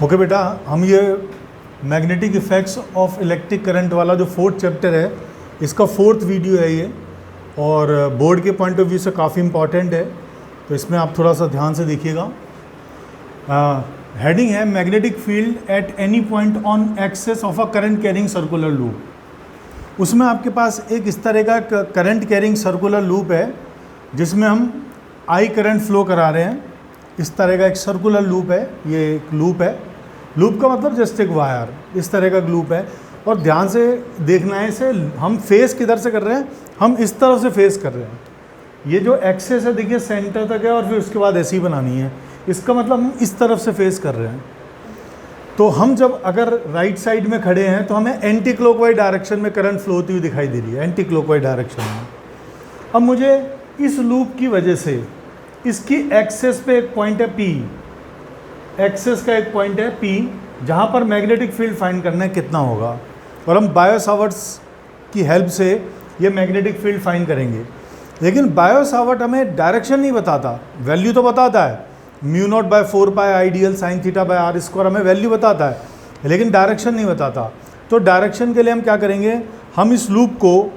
Okay बेटा, हम ये magnetic effects of electric current वाला जो 4th चैप्टर है, इसका 4th वीडियो है ये, और बोर्ड के पॉइंट ऑफ व्यू से काफ़ी इम्पॉर्टेंट है, तो इसमें आप थोड़ा सा ध्यान से देखिएगा। हेडिंग है magnetic field at any point on axis of a current carrying circular loop. उसमें आपके पास एक इस तरह का करंट कैरिंग सर्कुलर लूप है जिसमें हम आई करंट फ्लो करा रहे हैं। इस तरह का एक सर्कुलर लूप है, ये एक लूप है। लूप का मतलब जस्ट एक वायर, इस तरह का लूप है। और ध्यान से देखना है इसे, हम फेस किधर से कर रहे हैं, हम इस तरफ से फेस कर रहे हैं। ये जो एक्सेस है देखिए सेंटर तक है, और फिर उसके बाद ऐसी बनानी है, इसका मतलब हम इस तरफ से फेस कर रहे हैं। तो हम जब अगर राइट साइड में खड़े हैं तो हमें एंटी क्लॉकवाइज डायरेक्शन में करंट फ्लो होती हुई दिखाई दे रही है, एंटी क्लॉकवाइज डायरेक्शन में। अब मुझे इस लूप की वजह से इसकी एक्सेस पे एक पॉइंट है P, एक्सेस का एक पॉइंट है P, जहाँ पर मैग्नेटिक फील्ड फाइंड करना है कितना होगा, और हम बायो-सावर्ट्स की हेल्प से ये मैग्नेटिक फील्ड फाइंड करेंगे। लेकिन बायो-सावर्ट हमें डायरेक्शन नहीं बताता, वैल्यू तो बताता है, μ0/4π आइडियल sin θ/r² हमें वैल्यू बताता है, लेकिन डायरेक्शन नहीं बताता। तो डायरेक्शन के लिए हम क्या करेंगे, हम इस लूप को,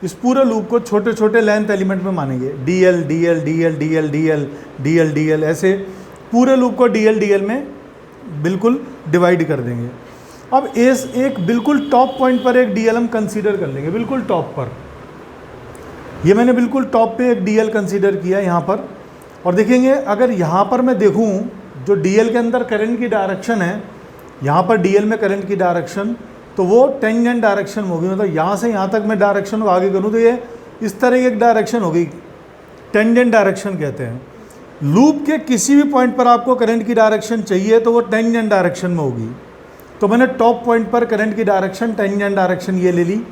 इस पूरे लूप को छोटे छोटे लेंथ एलिमेंट में मानेंगे, dl dl dl dl dl dl dl, ऐसे पूरे लूप को dl dl में बिल्कुल डिवाइड कर देंगे। अब इस एक बिल्कुल टॉप पॉइंट पर एक dl हम कंसीडर कर लेंगे, बिल्कुल टॉप पर। ये मैंने बिल्कुल टॉप पे एक dl कंसीडर किया यहाँ पर, और देखेंगे अगर यहाँ पर मैं देखूँ जो dl के अंदर करंट की डायरेक्शन है, यहाँ पर dl में करंट की डायरेक्शन, तो वो टेंजेंट डायरेक्शन होगी। मतलब यहाँ से यहाँ तक मैं डायरेक्शन को आगे करूँ तो ये इस तरह की एक डायरेक्शन होगी, टेंजेंट डायरेक्शन कहते हैं। लूप के किसी भी पॉइंट पर आपको करंट की डायरेक्शन चाहिए तो वो टेंजेंट डायरेक्शन में होगी। तो मैंने टॉप पॉइंट पर करंट की डायरेक्शन टेंजेंट डायरेक्शन ये ले ली।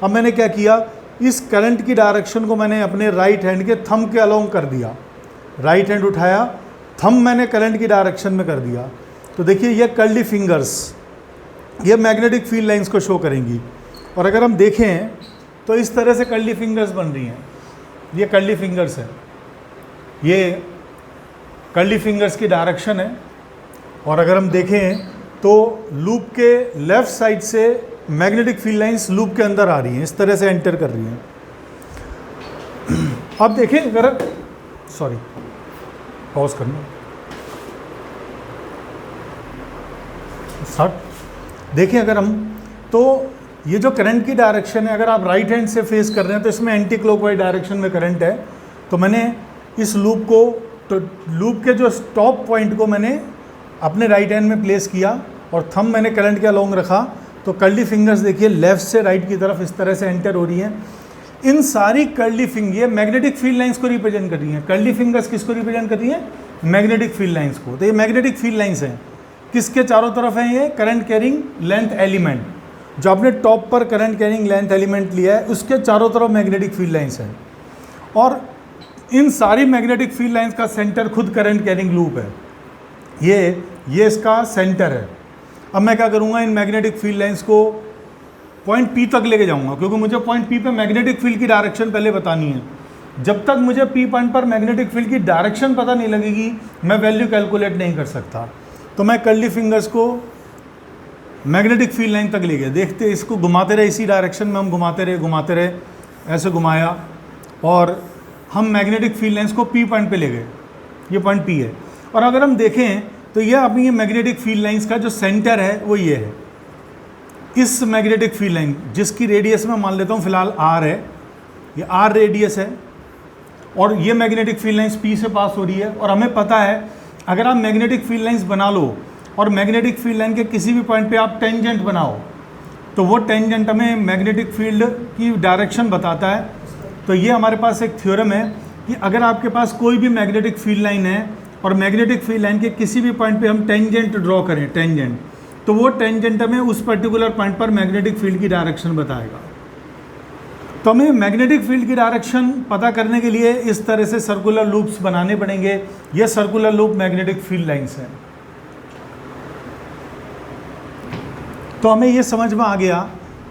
अब मैंने क्या किया, इस करंट की डायरेक्शन को मैंने अपने राइट हैंड के थंब के अलोंग कर दिया, राइट हैंड उठाया, थंब मैंने करंट की डायरेक्शन में कर दिया। तो देखिए ये कर्ली फिंगर्स ये मैग्नेटिक फील्ड लाइंस को शो करेंगी। और अगर हम देखें तो इस तरह से कर्ली फिंगर्स बन रही हैं, ये कर्ली फिंगर्स है, ये कर्ली फिंगर्स की डायरेक्शन है। और अगर हम देखें तो लूप के लेफ़्ट साइड से मैग्नेटिक फील्ड लाइंस लूप के अंदर आ रही हैं, इस तरह से एंटर कर रही हैं। अब देखें अगर, सॉरी पॉज करना, स्टार्ट। देखें अगर हम, तो ये जो करंट की डायरेक्शन है, अगर आप राइट हैंड से फेस कर रहे हैं तो इसमें एंटी क्लॉकवाइज डायरेक्शन में करंट है। तो मैंने इस लूप को, तो लूप के जो टॉप पॉइंट को मैंने अपने राइट हैंड में प्लेस किया और थंब मैंने करंट के अलोंग रखा। तो कर्ली फिंगर्स देखिए लेफ़्ट से राइट की तरफ इस तरह से एंटर हो रही हैं। इन सारी curly finger magnetic field lines को रिप्रेजेंट कर रही हैं। कर्ली फिंगर्स किसको रिप्रेजेंट कर रही हैं, मैग्नेटिक फील्ड लाइंस को। तो ये मैग्नेटिक फील्ड लाइंस हैं, किसके चारों तरफ हैं, ये करंट कैरिंग लेंथ एलिमेंट, जो आपने टॉप पर करंट कैरिंग लेंथ एलिमेंट लिया है उसके चारों तरफ मैग्नेटिक फील्ड लाइंस हैं। और इन सारी मैग्नेटिक फील्ड लाइंस का सेंटर खुद करंट कैरिंग लूप है, ये इसका सेंटर है। अब मैं क्या करूँगा, इन मैग्नेटिक फील्ड लाइंस को पॉइंट P तक लेके जाऊँगा, क्योंकि मुझे पॉइंट P पे मैग्नेटिक फील्ड की डायरेक्शन पहले बतानी है। जब तक मुझे P पॉइंट पर मैग्नेटिक फील्ड की डायरेक्शन पता नहीं लगेगी मैं वैल्यू कैलकुलेट नहीं कर सकता। तो मैं कर्ली फिंगर्स को मैग्नेटिक फील्ड लाइन तक ले गया, देखते इसको घुमाते रहे, इसी डायरेक्शन में हम घुमाते रहे, ऐसे घुमाया, और हम मैग्नेटिक फील्ड लाइंस को P पॉइंट पे ले गए, ये पॉइंट P है। और अगर हम देखें तो यह अपनी ये मैग्नेटिक फील्ड लाइंस का जो सेंटर है वो ये है। इस मैग्नेटिक फील्ड लाइन जिसकी रेडियस में मान लेता हूँ फिलहाल R है, ये R रेडियस है, और ये मैग्नेटिक फील्ड लाइंस P से पास हो रही है। और हमें पता है अगर आप मैग्नेटिक फील्ड लाइंस बना लो और मैग्नेटिक फील्ड लाइन के किसी भी पॉइंट पे आप टेंजेंट बनाओ तो वो टेंजेंट हमें मैग्नेटिक फील्ड की डायरेक्शन बताता है। तो ये हमारे पास एक थ्योरम है कि अगर आपके पास कोई भी मैग्नेटिक फील्ड लाइन है और मैग्नेटिक फील्ड लाइन के किसी भी पॉइंट पे हम टेंजेंट ड्रॉ करें, टेंजेंट, तो वो टेंजेंट हमें उस पर्टिकुलर पॉइंट पर मैग्नेटिक फील्ड की डायरेक्शन बताएगा। तो हमें मैग्नेटिक फील्ड की डायरेक्शन पता करने के लिए इस तरह से सर्कुलर लूप्स बनाने पड़ेंगे। ये circular loop magnetic field lines हैं। तो हमें ये समझ में आ गया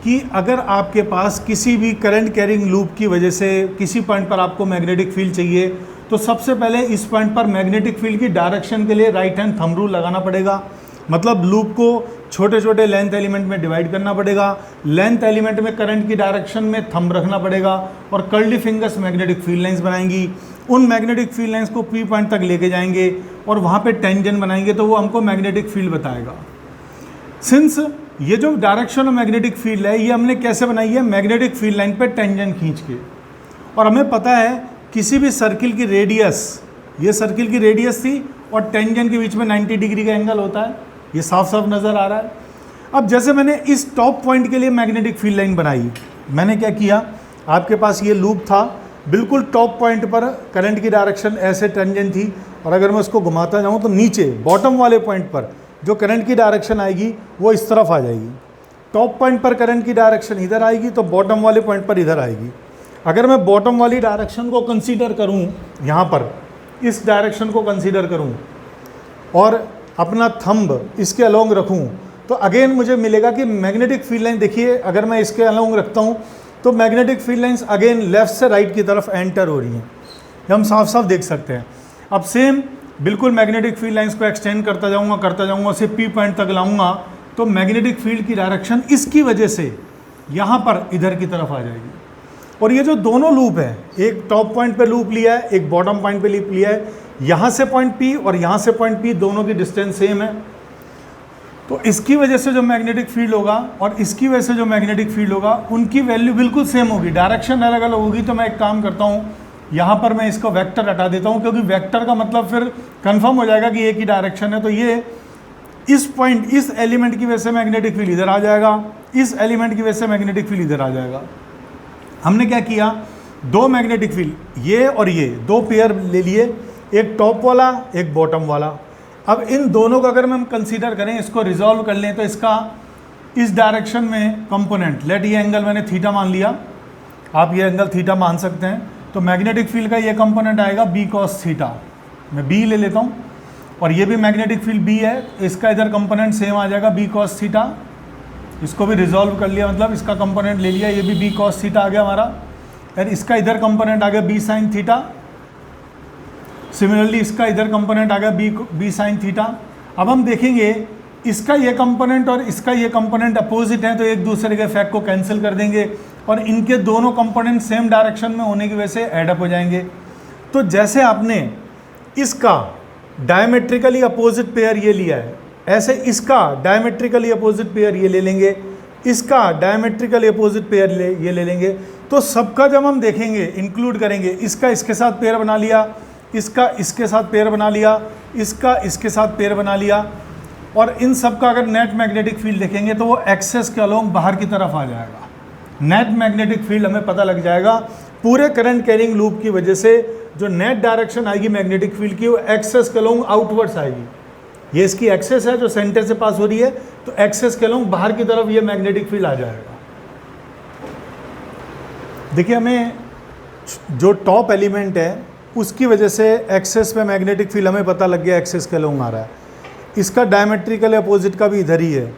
कि अगर आपके पास किसी भी करंट कैरिंग लूप की वजह से किसी पॉइंट पर आपको मैग्नेटिक फील्ड चाहिए तो सबसे पहले इस पॉइंट पर मैग्नेटिक फील्ड की डायरेक्शन के लिए राइट हैंड थंब रूल लगाना पड़ेगा। मतलब लूप को छोटे छोटे लेंथ एलिमेंट में डिवाइड करना पड़ेगा, लेंथ एलिमेंट में करंट की डायरेक्शन में थंब रखना पड़ेगा और curly fingers magnetic field lines बनाएंगी। उन मैग्नेटिक फील्ड लाइंस को पी पॉइंट तक लेके जाएंगे और वहाँ पे टेंजेंट बनाएंगे, तो वो हमको मैग्नेटिक फील्ड बताएगा। सिंस ये जो डायरेक्शन ऑफ मैग्नेटिक फील्ड है ये हमने कैसे बनाई है, मैग्नेटिक फील्ड लाइन पे टेंजेंट खींच के। और हमें पता है किसी भी सर्किल की रेडियस, ये सर्किल की रेडियस थी और टेंजेंट के बीच में 90 डिग्री का एंगल होता है, ये साफ साफ नज़र आ रहा है। अब जैसे मैंने इस टॉप पॉइंट के लिए मैग्नेटिक फील्ड लाइन बनाई, मैंने क्या किया, आपके पास ये लूप था, बिल्कुल टॉप पॉइंट पर करंट की डायरेक्शन ऐसे टेंजेंट थी, और अगर मैं उसको घुमाता जाऊँ तो नीचे बॉटम वाले पॉइंट पर जो करंट की डायरेक्शन आएगी वो इस तरफ आ जाएगी। टॉप पॉइंट पर करंट की डायरेक्शन इधर आएगी तो बॉटम वाले पॉइंट पर इधर आएगी। अगर मैं बॉटम वाली डायरेक्शन को कंसीडर करूँ, यहाँ पर इस डायरेक्शन को कंसीडर करूँ और अपना थंब इसके अलोंग रखूँ, तो अगेन मुझे मिलेगा कि मैग्नेटिक फील्ड लाइन, देखिए अगर मैं इसके अलोंग रखता हूँ तो magnetic field lines again left से राइट की तरफ एंटर हो रही हैं, ये हम साफ साफ देख सकते हैं। अब सेम बिल्कुल मैग्नेटिक फील्ड लाइंस को एक्सटेंड करता जाऊँगा, उसे पी पॉइंट तक लाऊँगा, तो मैग्नेटिक फील्ड की डायरेक्शन इसकी वजह से यहाँ पर इधर की तरफ आ जाएगी। और ये जो दोनों लूप है, एक टॉप पॉइंट पे लूप लिया है, एक बॉटम पॉइंट पे लूप लिया है, यहाँ से पॉइंट P और यहाँ से पॉइंट P दोनों की डिस्टेंस सेम है, तो इसकी वजह से जो मैग्नेटिक फील्ड होगा और इसकी वजह से जो मैग्नेटिक फील्ड होगा उनकी वैल्यू बिल्कुल सेम होगी, डायरेक्शन अलग अलग होगी। तो मैं एक काम करता हूँ, यहाँ पर मैं इसको वेक्टर हटा देता हूँ, क्योंकि वेक्टर का मतलब फिर कंफर्म हो जाएगा कि एक ही डायरेक्शन है। तो ये इस पॉइंट, इस एलिमेंट की वजह से मैग्नेटिक फील्ड इधर आ जाएगा, इस एलिमेंट की वजह से मैग्नेटिक फील्ड इधर आ जाएगा। हमने क्या किया, दो मैग्नेटिक फील्ड ये और ये दो पेयर ले लिए, एक टॉप वाला एक बॉटम वाला। अब इन दोनों को अगर हम कंसीडर करें, इसको रिजॉल्व कर लें, तो इसका इस डायरेक्शन में कंपोनेंट, लेट ये एंगल मैंने थीटा मान लिया, आप ये एंगल थीटा मान सकते हैं, तो मैग्नेटिक फील्ड का ये कंपोनेंट आएगा बी कॉस थीटा, मैं बी ले लेता हूँ, और ये भी मैग्नेटिक फील्ड बी है, इसका इधर कंपोनेंट सेम आ जाएगा बी कॉस थीटा। इसको भी रिजॉल्व कर लिया, मतलब इसका कंपोनेंट ले लिया, ये भी बी कॉस थीटा आ गया हमारा, और इसका इधर कंपोनेंट आ गया बी साइन थीटा। सिमिलरली इसका इधर कंपोनेंट आ गया बी साइन थीटा। अब हम देखेंगे इसका ये कंपोनेंट और इसका ये कंपोनेंट अपोजिट है, तो एक दूसरे के इफेक्ट को कैंसिल कर देंगे और इनके दोनों कंपोनेंट सेम डायरेक्शन में होने की वजह से एडअप हो जाएंगे। तो जैसे आपने इसका डायमेट्रिकली अपोजिट पेयर ये लिया है, ऐसे इसका डायमेट्रिकली अपोजिट पेयर ये ले लेंगे, इसका डायमेट्रिकली अपोजिट पेयर ये ले लेंगे। तो सबका जब हम देखेंगे, इंक्लूड करेंगे, इसका इसके साथ पेयर बना लिया, इसका इसके साथ पेयर बना लिया, इसका इसके साथ पेयर बना लिया, और इन सब का अगर नेट मैग्नेटिक फील्ड देखेंगे तो वो एक्सेस के अलोंग बाहर की तरफ आ जाएगा। नेट मैग्नेटिक फील्ड हमें पता लग जाएगा पूरे करंट कैरिंग लूप की वजह से, जो नेट डायरेक्शन आएगी मैग्नेटिक फील्ड की वो एक्सेस के अलोंग आउटवर्ड्स आएगी। ये इसकी एक्सेस है जो सेंटर से पास हो रही है, तो एक्सेस के अलोंग बाहर की तरफ ये मैग्नेटिक फील्ड आ जाएगा। देखिए हमें जो टॉप एलिमेंट है उसकी वजह से एक्सेस में मैग्नेटिक फील्ड हमें पता लग गया, एक्सेस के अलोंग आ रहा है। इसका डायमेट्रिकल अपोजिट का भी इधर ही है,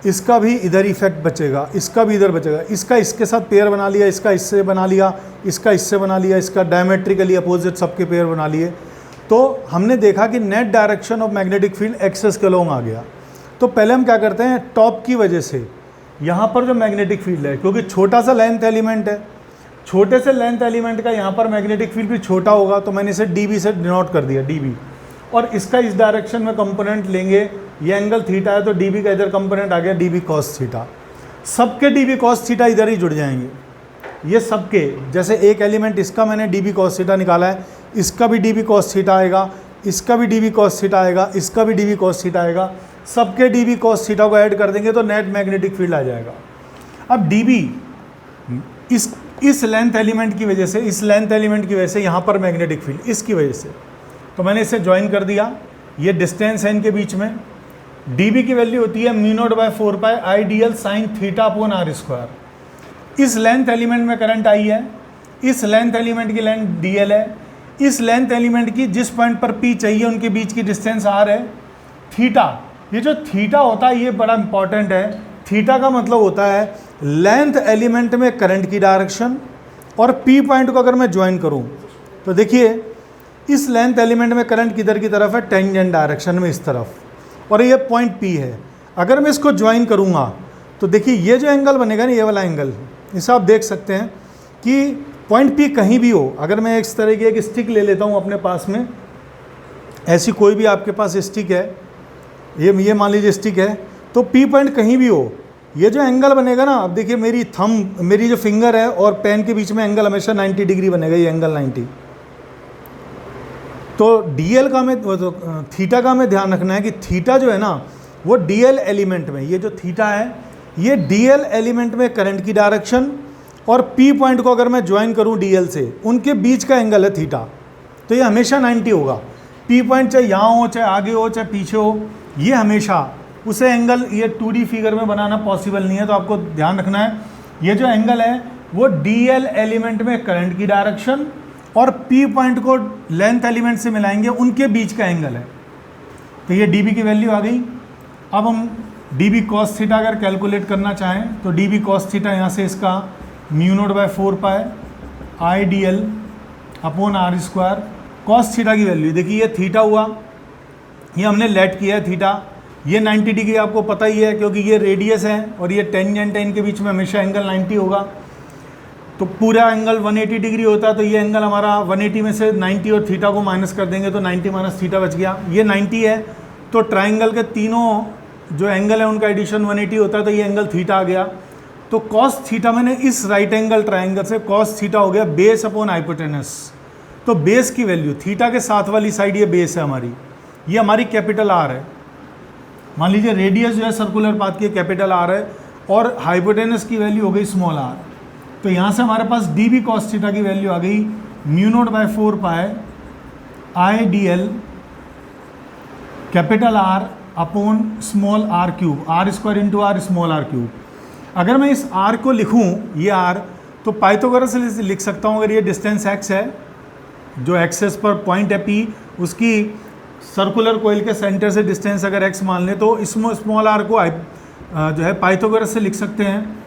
इसका भी इधर इफेक्ट बचेगा, इसका भी इधर बचेगा, इसका इसके साथ पेयर बना लिया, इसका इससे बना लिया, इसका इससे बना लिया, इसका डायमेट्रिकली अपोजिट सबके पेयर बना लिए। तो हमने देखा कि net direction of magnetic field axis के अलोंग आ गया। तो पहले हम क्या करते हैं, टॉप की वजह से यहाँ पर जो मैग्नेटिक फील्ड है, क्योंकि छोटा सा लेंथ एलिमेंट है, छोटे से लेंथ एलिमेंट का यहाँ पर मैग्नेटिक फील्ड भी छोटा होगा, तो मैंने इसे dB से डिनोट कर दिया, dB। और इसका इस डायरेक्शन में कंपोनेंट लेंगे, ये एंगल थीटा है तो dB का इधर कंपोनेंट आ गया dB cos थीटा। सबके dB cos थीटा इधर ही जुड़ जाएंगे, ये सबके, जैसे एक एलिमेंट इसका मैंने dB cos थीटा निकाला है, इसका भी dB cos थीटा आएगा, इसका भी dB cos थीटा आएगा, इसका भी dB cos थीटा आएगा, सबके dB cos थीटा को ऐड कर देंगे तो नेट मैग्नेटिक फील्ड आ जाएगा। अब dB इस लेंथ एलिमेंट की वजह से, इस लेंथ एलिमेंट की वजह से यहाँ पर मैग्नेटिक फील्ड इसकी वजह से, तो मैंने इसे ज्वाइन कर दिया, ये डिस्टेंस है इनके बीच में। dB की वैल्यू होती है μ0/4π IDL sin theta upon r square. इस लेंथ एलिमेंट में करंट आई है, इस लेंथ एलिमेंट की लेंथ dl है, इस लेंथ एलिमेंट की जिस पॉइंट पर P चाहिए उनके बीच की डिस्टेंस r है। थीटा, ये जो थीटा होता है ये बड़ा इंपॉर्टेंट है। थीटा का मतलब होता है लेंथ एलिमेंट में करंट की डायरेक्शन, और P पॉइंट को अगर मैं ज्वाइन करूं तो देखिए इस लेंथ एलिमेंट में करंट किधर की तरफ है, टेंजेंट डायरेक्शन में इस तरफ, और ये पॉइंट P है। अगर मैं इसको ज्वाइन करूँगा तो देखिए ये जो एंगल बनेगा ना, ये वाला एंगल, इसे आप देख सकते हैं कि पॉइंट P कहीं भी हो, अगर मैं इस तरह की एक स्टिक ले लेता हूँ अपने पास में, ऐसी कोई भी आपके पास स्टिक है, ये मान लीजिए स्टिक है, तो P पॉइंट कहीं भी हो, ये जो एंगल बनेगा ना, अब देखिए मेरी जो फिंगर है और पेन के बीच में एंगल हमेशा 90 डिग्री बनेगा, ये एंगल 90। तो DL का में थीटा का में ध्यान रखना है कि थीटा जो है ना वो DL एलिमेंट में, ये जो थीटा है ये DL एलिमेंट में करंट की डायरेक्शन, और P पॉइंट को अगर मैं ज्वाइन करूं DL से, उनके बीच का एंगल है थीटा, तो ये हमेशा 90 होगा। P पॉइंट चाहे यहाँ हो, चाहे आगे हो, चाहे पीछे हो, ये हमेशा उसे एंगल, ये 2D फिगर में बनाना पॉसिबल नहीं है, तो आपको ध्यान रखना है ये जो एंगल है वो DL एलिमेंट में करंट की डायरेक्शन और P पॉइंट को लेंथ एलिमेंट से मिलाएंगे, उनके बीच का एंगल है। तो ये dB की वैल्यू आ गई। अब हम dB cos थीटा अगर कैलकुलेट करना चाहें तो dB cos थीटा यहाँ से इसका μ0/4 pi IDL upon R square, cos theta की वैल्यू देखिए, ये थीटा हुआ, ये हमने लेट किया है थीटा, ये 90 डिग्री आपको पता ही है क्योंकि ये रेडियस है और ये टेंजेंट है, इनके बीच में हमेशा एंगल 90 होगा। तो पूरा एंगल 180 डिग्री होता है, तो ये एंगल हमारा 180 में से 90 और थीटा को माइनस कर देंगे तो 90 माइनस थीटा बच गया, ये 90 है। तो ट्राइंगल के तीनों जो एंगल है उनका एडिशन 180 होता है, तो ये एंगल थीटा आ गया। तो कॉस थीटा मैंने इस राइट एंगल ट्राइंगल से कॉस थीटा हो गया बेस अपॉन हाइपोटेनस। तो बेस की वैल्यू थीटा के साथ वाली साइड ये बेस है हमारी, ये हमारी कैपिटल आर है। मान लीजिए रेडियस जो है सर्कुलर पाथ की कैपिटल आर है और हाइपोटेनस की वैल्यू हो गई स्मॉल आर। तो यहाँ से हमारे पास dB cos थीटा की वैल्यू आ गई μ0/4 pi IDL capital R upon small R cube, R square into R small R cube. अगर मैं इस आर को लिखूँ, ये आर, तो पाइथागोरस से लिख सकता हूँ। अगर ये डिस्टेंस x है, जो एक्सेस पर पॉइंट है P, उसकी सर्कुलर कोइल के सेंटर से डिस्टेंस अगर x मान लें तो स्मॉल आर को जो है पाइथागोरस से लिख सकते हैं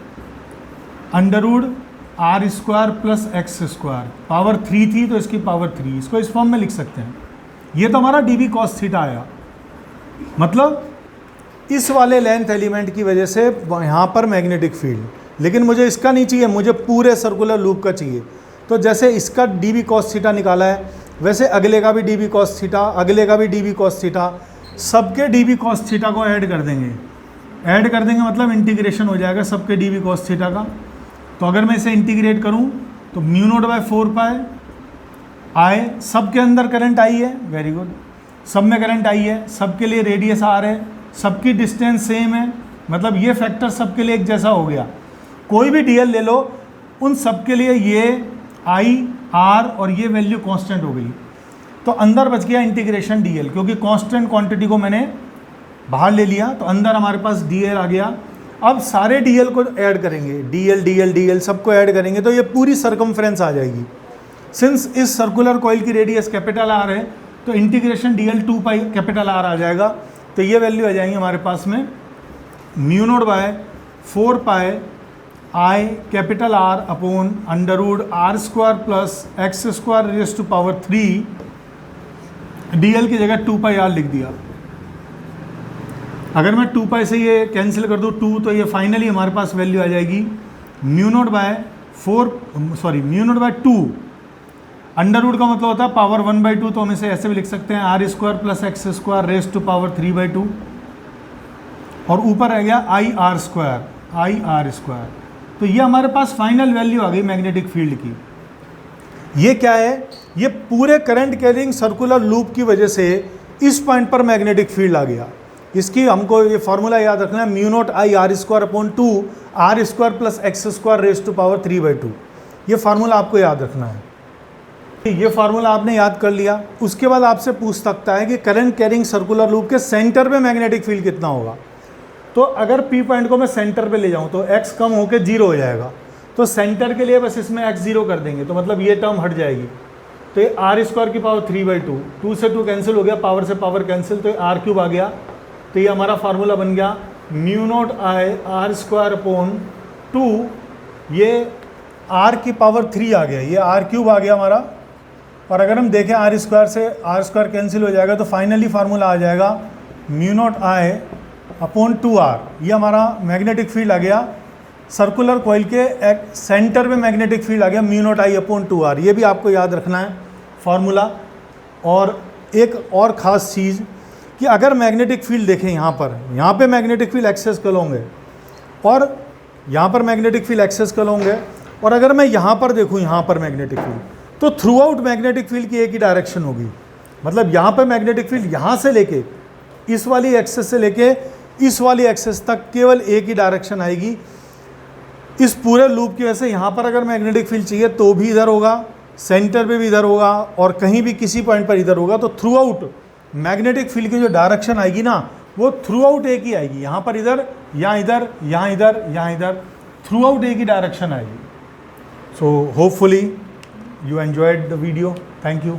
under root R square plus X square, power 3 थी तो इसकी पावर 3, इसको इस फॉर्म में लिख सकते हैं। ये तो हमारा dB cos थीटा आया, मतलब इस वाले लेंथ एलिमेंट की वजह से यहाँ पर मैग्नेटिक फील्ड, लेकिन मुझे इसका नहीं चाहिए, मुझे पूरे सर्कुलर लूप का चाहिए। तो जैसे इसका dB cos थीटा निकाला है, वैसे अगले का भी dB cos थीटा, अगले का भी dB cos थीटा, सबके dB cos थीटा को ऐड कर देंगे मतलब इंटीग्रेशन हो जाएगा सबके dB cos थीटा का। तो अगर मैं इसे इंटीग्रेट करूं तो μ0/4 पाई I, सबके अंदर करंट आई है, वेरी गुड, सब में करंट आई है, सबके लिए रेडियस आर है, सबकी डिस्टेंस सेम है, मतलब ये फैक्टर सबके लिए एक जैसा हो गया। कोई भी DL ले लो, उन सबके लिए ये I, R और ये वैल्यू कांस्टेंट हो गई। तो अंदर बच गया इंटीग्रेशन DL, क्योंकि कांस्टेंट क्वांटिटी को मैंने बाहर ले लिया, तो अंदर हमारे पास DL आ गया। अब सारे DL को ऐड करेंगे, DL सबको ऐड करेंगे तो ये पूरी सर्कमफ्रेंस आ जाएगी। सिंस इस सर्कुलर कॉइल की रेडियस कैपिटल R है तो integration DL 2 pi capital R आ जाएगा। तो ये वैल्यू आ जाएंगी हमारे पास में μ0/4 pi I capital R upon under root R square plus X square raise to power 3, DL की जगह 2 पाई R लिख दिया। अगर मैं 2 पाई से ये कैंसिल कर दूँ 2, तो ये फाइनली हमारे पास वैल्यू आ जाएगी μ0/2। अंडरवुड का मतलब होता है पावर 1/2, तो हम इसे ऐसे भी लिख सकते हैं R square plus X square raise to power 3/2, और ऊपर आ गया आई आर स्क्वायर। तो ये हमारे पास फाइनल वैल्यू आ गई मैग्नेटिक फील्ड की। ये क्या है, ये पूरे करंट कैरिंग सर्कुलर लूप की वजह से इस पॉइंट पर मैग्नेटिक फील्ड आ गया। इसकी हमको ये फार्मूला याद रखना है, μ0I r² upon 2 r² plus X square raise to power 3/2। ये फार्मूला आपको याद रखना है। ये फार्मूला आपने याद कर लिया, उसके बाद आपसे पूछ सकता है कि करंट कैरिंग सर्कुलर लूप के सेंटर पे मैग्नेटिक फील्ड कितना होगा। तो अगर P पॉइंट को मैं सेंटर पे ले जाऊँ तो x कम होकर 0 हो जाएगा, तो सेंटर के लिए बस इसमें x 0 कर देंगे, तो मतलब ये टर्म हट जाएगी। तो ये r² की पावर 3/2, 2 से 2 कैंसिल हो गया, पावर से पावर कैंसिल, तो ये r³ आ गया। तो ये हमारा फार्मूला बन गया μ0I r² अपॉन 2, ये r की पावर 3 आ गया, ये r³ आ गया हमारा। और अगर हम देखें r² से r² कैंसिल हो जाएगा, तो फाइनली फार्मूला आ जाएगा mu not I upon 2r, ये हमारा मैग्नेटिक फील्ड आ गया। सर्कुलर कॉइल के सेंटर में मैग्नेटिक फील्ड आ गया mu not I upon 2r, ये भी आपको याद रखना है फॉर्मूला। और एक और ख़ास चीज़ कि अगर मैग्नेटिक फील्ड देखें यहाँ पे मैग्नेटिक फील्ड एक्सेस कर होंगे और यहाँ पर मैग्नेटिक फील्ड एक्सेस कर होंगे, और अगर मैं यहाँ पर देखूँ यहाँ पर मैग्नेटिक फील्ड, तो थ्रू आउट मैग्नेटिक फील्ड की एक ही डायरेक्शन होगी। मतलब यहाँ पर मैग्नेटिक फील्ड यहाँ से लेके इस वाली एक्सेस से लेके इस वाली एक्सेस तक केवल एक ही डायरेक्शन आएगी। इस पूरे लूप की वजह से यहाँ पर अगर मैग्नेटिक फील्ड चाहिए तो भी इधर होगा, सेंटर पे भी इधर होगा, और कहीं भी किसी पॉइंट पर इधर होगा। तो थ्रू आउट मैग्नेटिक फील्ड की जो डायरेक्शन आएगी ना, वो थ्रू आउट एक ही आएगी। यहाँ पर इधर, यहाँ इधर, यहाँ इधर, यहाँ इधर, थ्रू आउट एक ही डायरेक्शन आएगी। So hopefully you enjoyed the video. Thank you.